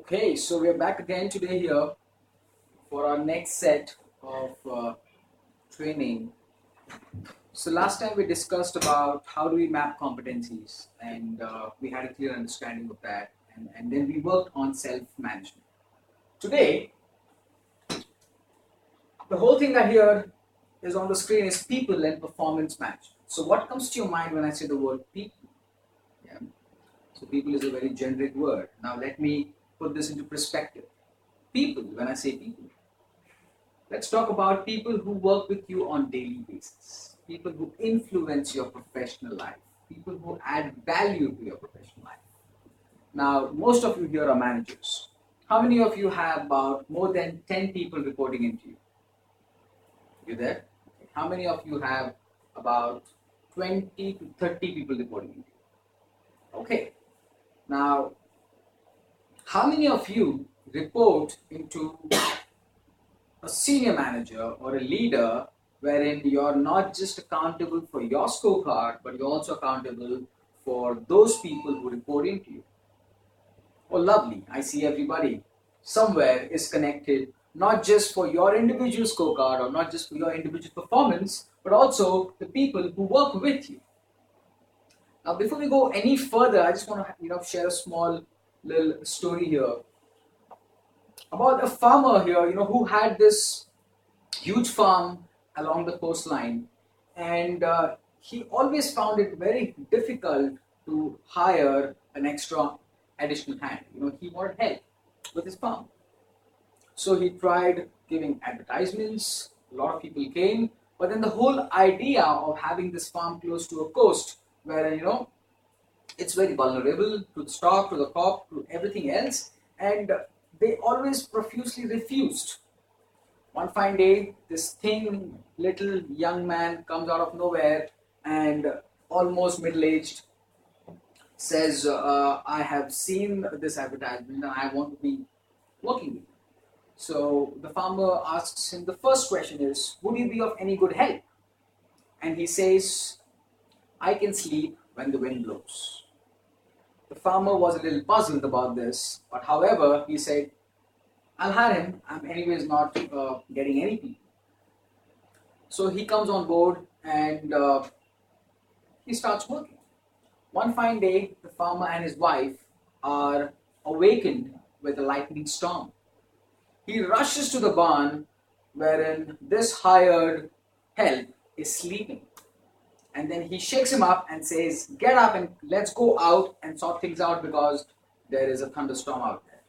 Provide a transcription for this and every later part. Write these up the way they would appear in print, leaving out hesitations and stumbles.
Okay, so we're back again today here for our next set of training. So last time we discussed about how do we map competencies, and we had a clear understanding of that, and then we worked on self-management. Today, the whole thing that here is on the screen is people and performance management. So what comes to your mind when I say the word people? Yeah. So people is a very generic word. Now let me put this into perspective. People, when I say people, let's talk about people who work with you on daily basis, people who influence your professional life, people who add value to your professional life. Now, most of you here are managers. How many of you have about more than 10 people reporting into you? You there? How many of you have about 20 to 30 people reporting into you? Okay. Now, how many of you report into a senior manager or a leader wherein you're not just accountable for your scorecard, but you're also accountable for those people who report into you? Oh, lovely. I see everybody somewhere is connected, not just for your individual scorecard or not just for your individual performance, but also the people who work with you. Now, before we go any further, I just want to share a small little story here about a farmer here, who had this huge farm along the coastline, and he always found it very difficult to hire an extra additional hand. He wanted help with his farm, so he tried giving advertisements. A lot of people came, but then the whole idea of having this farm close to a coast, where it's very vulnerable to the stock, to the crop, to everything else, and they always profusely refused. One fine day, this thin little young man comes out of nowhere and almost middle-aged says, I have seen this advertisement and I want to be working with you. So the farmer asks him, the first question is, would you be of any good help? And he says, I can sleep when the wind blows. The farmer was a little puzzled about this, but however, he said, I'll hire him. I'm anyways not getting any people. So he comes on board and he starts working. One fine day, the farmer and his wife are awakened with a lightning storm. He rushes to the barn wherein this hired help is sleeping. And then he shakes him up and says, get up and let's go out and sort things out because there is a thunderstorm out there.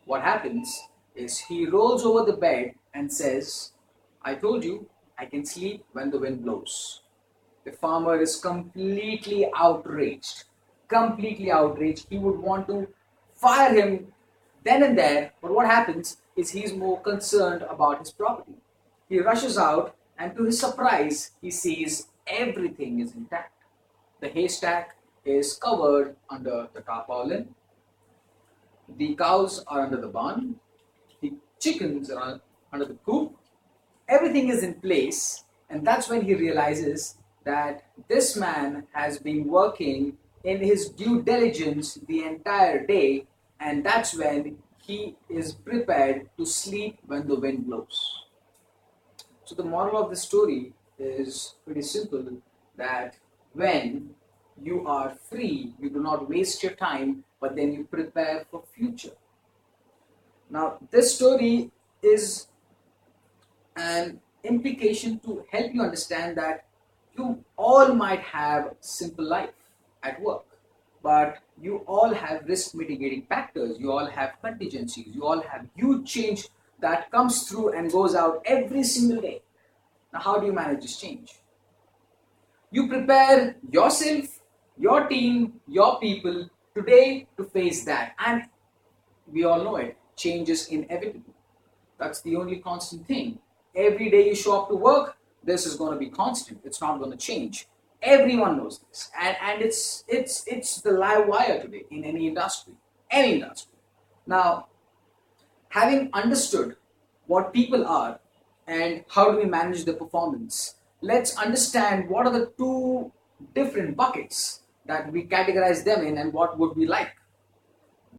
What happens is he rolls over the bed and says, I told you, I can sleep when the wind blows. The farmer is completely outraged. Completely outraged. He would want to fire him then and there, but what happens is he's more concerned about his property. He rushes out and to his surprise, he sees everything is intact. The haystack is covered under the tarpaulin. The cows are under the barn. The chickens are under the coop. Everything is in place, and that's when he realizes that this man has been working in his due diligence the entire day, and that's when he is prepared to sleep when the wind blows. So the moral of the story is pretty simple, that when you are free, you do not waste your time, but then you prepare for future. Now, this story is an implication to help you understand that you all might have simple life at work, but you all have risk mitigating factors, you all have contingencies, you all have huge change that comes through and goes out every single day. Now, how do you manage this change? You prepare yourself, your team, your people today to face that. And we all know it, change is inevitable. That's the only constant thing. Every day you show up to work, this is going to be constant. It's not going to change. Everyone knows this. And it's the live wire today in any industry. Any industry. Now, having understood what people are and how do we manage their performance, let's understand what are the two different buckets that we categorize them in and what would we like.